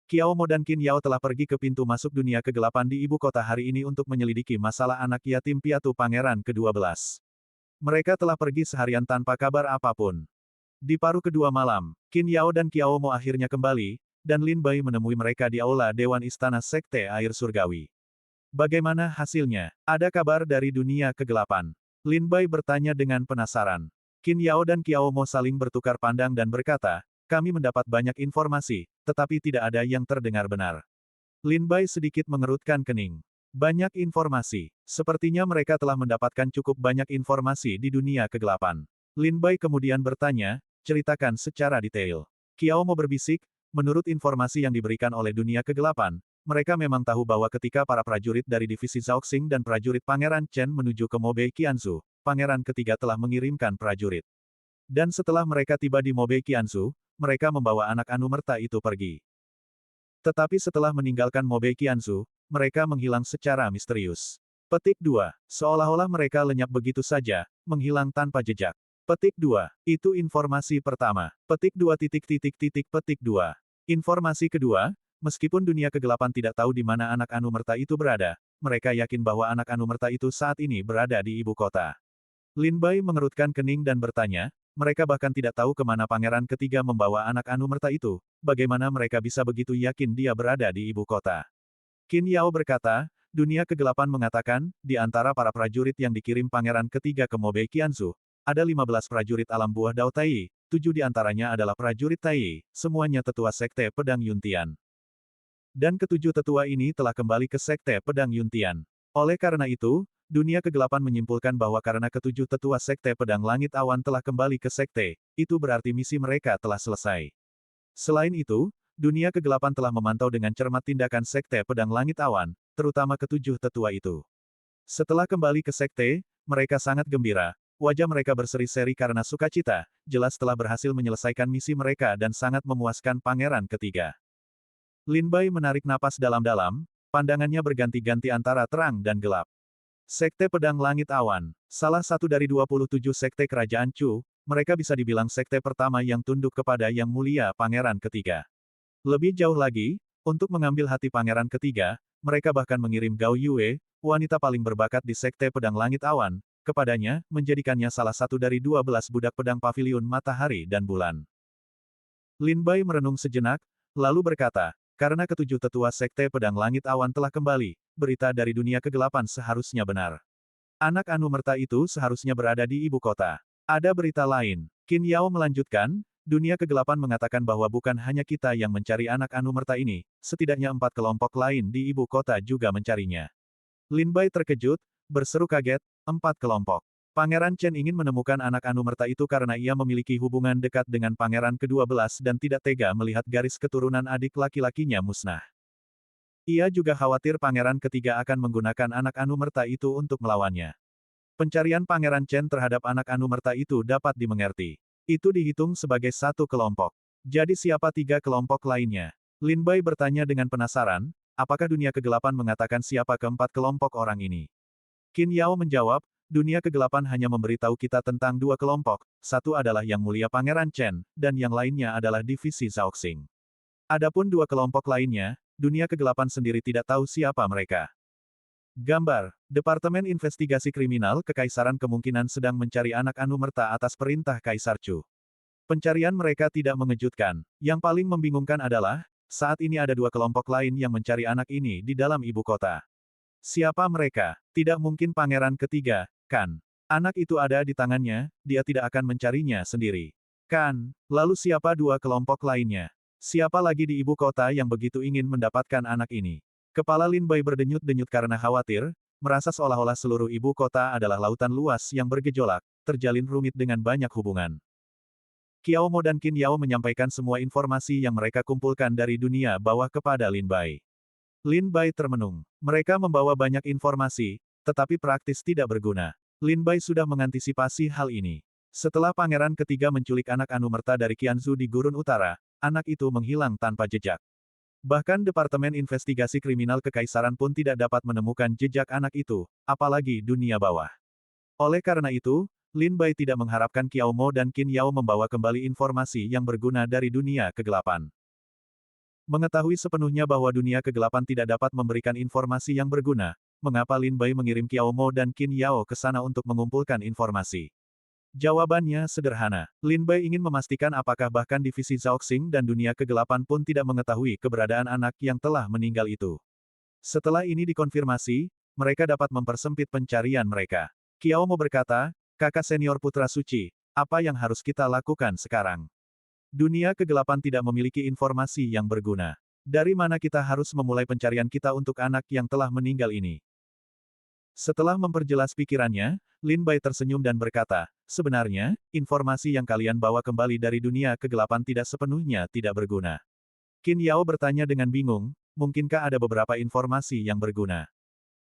Qiao Mo dan Qin Yao telah pergi ke pintu masuk dunia kegelapan di ibu kota hari ini untuk menyelidiki masalah anak yatim piatu pangeran ke-12. Mereka telah pergi seharian tanpa kabar apapun. Di paruh kedua malam, Qin Yao dan Qiao Mo akhirnya kembali, dan Lin Bai menemui mereka di aula Dewan Istana Sekte Air Surgawi. Bagaimana hasilnya? Ada kabar dari dunia kegelapan? Lin Bai bertanya dengan penasaran. Qin Yao dan Qiao Mo saling bertukar pandang dan berkata, kami mendapat banyak informasi, tetapi tidak ada yang terdengar benar. Lin Bai sedikit mengerutkan kening. Banyak informasi. Sepertinya mereka telah mendapatkan cukup banyak informasi di dunia kegelapan. Lin Bai kemudian bertanya, ceritakan secara detail. Qiao Mo berbisik, menurut informasi yang diberikan oleh dunia kegelapan, mereka memang tahu bahwa ketika para prajurit dari divisi Zhaoxing dan prajurit Pangeran Chen menuju ke Mobei Qianzu, Pangeran ketiga telah mengirimkan prajurit. Dan setelah mereka tiba di Mobei Qianzu, mereka membawa anak Anumerta itu pergi. Tetapi setelah meninggalkan Mobe Qianzu, mereka menghilang secara misterius. Petik 2. Seolah-olah mereka lenyap begitu saja, menghilang tanpa jejak. Petik 2. Itu informasi pertama. Petik 2. Petik 2. Informasi kedua, meskipun dunia kegelapan tidak tahu di mana anak Anumerta itu berada, mereka yakin bahwa anak Anumerta itu saat ini berada di ibu kota. Lin Bai mengerutkan kening dan bertanya, mereka bahkan tidak tahu kemana pangeran ketiga membawa anak Anumerta itu, bagaimana mereka bisa begitu yakin dia berada di ibu kota. Qin Yao berkata, dunia kegelapan mengatakan, di antara para prajurit yang dikirim pangeran ketiga ke Mobe Qianzu, ada 15 prajurit alam buah Dao Tai, 7 di antaranya adalah prajurit Tai, semuanya tetua sekte pedang Yuntian. Dan ketujuh tetua ini telah kembali ke sekte pedang Yuntian. Oleh karena itu, dunia kegelapan menyimpulkan bahwa karena ketujuh tetua sekte pedang langit awan telah kembali ke sekte, itu berarti misi mereka telah selesai. Selain itu, dunia kegelapan telah memantau dengan cermat tindakan sekte pedang langit awan, terutama ketujuh tetua itu. Setelah kembali ke sekte, mereka sangat gembira. Wajah mereka berseri-seri karena sukacita, jelas telah berhasil menyelesaikan misi mereka dan sangat memuaskan pangeran ketiga. Lin Bai menarik napas dalam-dalam, pandangannya berganti-ganti antara terang dan gelap. Sekte Pedang Langit Awan, salah satu dari 27 sekte kerajaan Chu, mereka bisa dibilang sekte pertama yang tunduk kepada Yang Mulia Pangeran Ketiga. Lebih jauh lagi, untuk mengambil hati Pangeran Ketiga, mereka bahkan mengirim Gao Yue, wanita paling berbakat di sekte Pedang Langit Awan, kepadanya, menjadikannya salah satu dari 12 budak pedang paviliun matahari dan bulan. Lin Bai merenung sejenak, lalu berkata, karena ketujuh tetua sekte pedang langit awan telah kembali, berita dari dunia kegelapan seharusnya benar. Anak Anumerta itu seharusnya berada di ibu kota. Ada berita lain. Qin Yao melanjutkan, dunia kegelapan mengatakan bahwa bukan hanya kita yang mencari anak Anumerta ini, setidaknya 4 kelompok lain di ibu kota juga mencarinya. Lin Bai terkejut, berseru kaget, 4 kelompok. Pangeran Chen ingin menemukan anak Anumerta itu karena ia memiliki hubungan dekat dengan pangeran ke-12 dan tidak tega melihat garis keturunan adik laki-lakinya musnah. Ia juga khawatir pangeran ketiga akan menggunakan anak Anumerta itu untuk melawannya. Pencarian pangeran Chen terhadap anak Anumerta itu dapat dimengerti. Itu dihitung sebagai satu kelompok. Jadi siapa 3 kelompok lainnya? Lin Bai bertanya dengan penasaran, apakah dunia kegelapan mengatakan siapa keempat kelompok orang ini? Qin Yao menjawab, dunia kegelapan hanya memberitahu kita tentang 2 kelompok, satu adalah Yang Mulia Pangeran Chen, dan yang lainnya adalah divisi Zhaoxing. Adapun 2 kelompok lainnya, dunia kegelapan sendiri tidak tahu siapa mereka. Gambar, Departemen Investigasi Kriminal Kekaisaran kemungkinan sedang mencari anak Anumerta atas perintah Kaisar Chu. Pencarian mereka tidak mengejutkan. Yang paling membingungkan adalah, saat ini ada 2 kelompok lain yang mencari anak ini di dalam ibu kota. Siapa mereka? Tidak mungkin pangeran ketiga, kan? Anak itu ada di tangannya, dia tidak akan mencarinya sendiri. Kan? Lalu siapa 2 kelompok lainnya? Siapa lagi di ibu kota yang begitu ingin mendapatkan anak ini? Kepala Lin Bai berdenyut-denyut karena khawatir, merasa seolah-olah seluruh ibu kota adalah lautan luas yang bergejolak, terjalin rumit dengan banyak hubungan. Qiao Mo dan Qin Yao menyampaikan semua informasi yang mereka kumpulkan dari dunia bawah kepada Lin Bai. Lin Bai termenung. Mereka membawa banyak informasi, tetapi praktis tidak berguna. Lin Bai sudah mengantisipasi hal ini. Setelah pangeran ketiga menculik anak Anumerta dari Qianzu di Gurun Utara, anak itu menghilang tanpa jejak. Bahkan Departemen Investigasi Kriminal Kekaisaran pun tidak dapat menemukan jejak anak itu, apalagi dunia bawah. Oleh karena itu, Lin Bai tidak mengharapkan Qiao Mo dan Qin Yao membawa kembali informasi yang berguna dari dunia kegelapan. Mengetahui sepenuhnya bahwa dunia kegelapan tidak dapat memberikan informasi yang berguna, mengapa Lin Bai mengirim Qiao Mo dan Qin Yao ke sana untuk mengumpulkan informasi? Jawabannya sederhana. Lin Bai ingin memastikan apakah bahkan divisi Zhaoxing dan dunia kegelapan pun tidak mengetahui keberadaan anak yang telah meninggal itu. Setelah ini dikonfirmasi, mereka dapat mempersempit pencarian mereka. Qiao Mo berkata, kakak senior putra suci, apa yang harus kita lakukan sekarang? Dunia kegelapan tidak memiliki informasi yang berguna. Dari mana kita harus memulai pencarian kita untuk anak yang telah meninggal ini? Setelah memperjelas pikirannya, Lin Bai tersenyum dan berkata, sebenarnya, informasi yang kalian bawa kembali dari dunia kegelapan tidak sepenuhnya tidak berguna. Qin Yao bertanya dengan bingung, mungkinkah ada beberapa informasi yang berguna?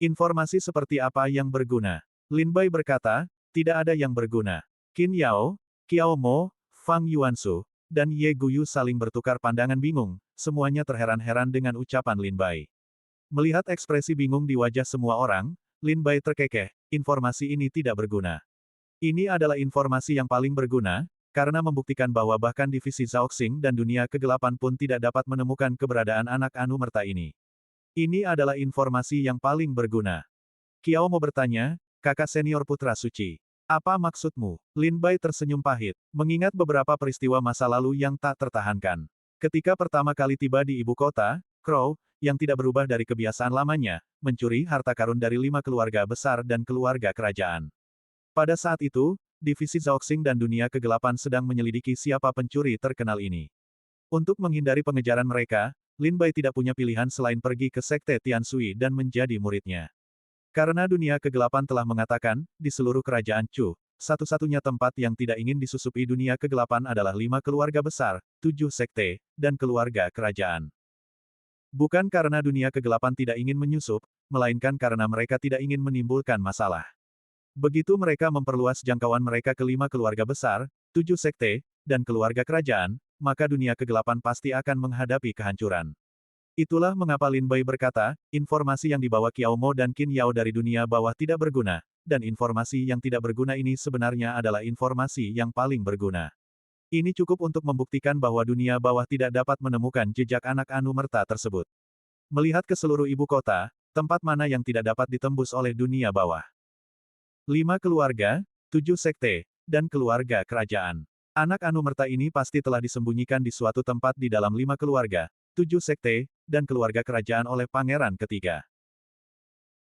Informasi seperti apa yang berguna? Lin Bai berkata, tidak ada yang berguna. Qin Yao, Qiao Mo, Fang Yuansu, dan Ye Guyu saling bertukar pandangan bingung, semuanya terheran-heran dengan ucapan Lin Bai. Melihat ekspresi bingung di wajah semua orang, Lin Bai terkekeh, informasi ini tidak berguna. Ini adalah informasi yang paling berguna, karena membuktikan bahwa bahkan divisi Zhaoxing dan dunia kegelapan pun tidak dapat menemukan keberadaan anak Anumerta ini. Ini adalah informasi yang paling berguna. Kiao mau bertanya, kakak senior putra suci. Apa maksudmu? Lin Bai tersenyum pahit, mengingat beberapa peristiwa masa lalu yang tak tertahankan. Ketika pertama kali tiba di ibu kota, Crow, yang tidak berubah dari kebiasaan lamanya, mencuri harta karun dari 5 keluarga besar dan keluarga kerajaan. Pada saat itu, divisi Zhaoxing dan dunia kegelapan sedang menyelidiki siapa pencuri terkenal ini. Untuk menghindari pengejaran mereka, Lin Bai tidak punya pilihan selain pergi ke Sekte Tianshui dan menjadi muridnya. Karena dunia kegelapan telah mengatakan, di seluruh kerajaan Chu, satu-satunya tempat yang tidak ingin disusupi dunia kegelapan adalah 5 keluarga besar, 7 sekte, dan keluarga kerajaan. Bukan karena dunia kegelapan tidak ingin menyusup, melainkan karena mereka tidak ingin menimbulkan masalah. Begitu mereka memperluas jangkauan mereka ke 5 keluarga besar, 7 sekte, dan keluarga kerajaan, maka dunia kegelapan pasti akan menghadapi kehancuran. Itulah mengapa Lin Bai berkata, informasi yang dibawa Kiao Mo dan Qin Yao dari dunia bawah tidak berguna, dan informasi yang tidak berguna ini sebenarnya adalah informasi yang paling berguna. Ini cukup untuk membuktikan bahwa dunia bawah tidak dapat menemukan jejak anak Anumerta tersebut. Melihat ke seluruh ibu kota, tempat mana yang tidak dapat ditembus oleh dunia bawah. 5 keluarga, 7 sekte, dan keluarga kerajaan. Anak Anumerta ini pasti telah disembunyikan di suatu tempat di dalam 5 keluarga, 7 sekte, dan keluarga kerajaan oleh pangeran ketiga.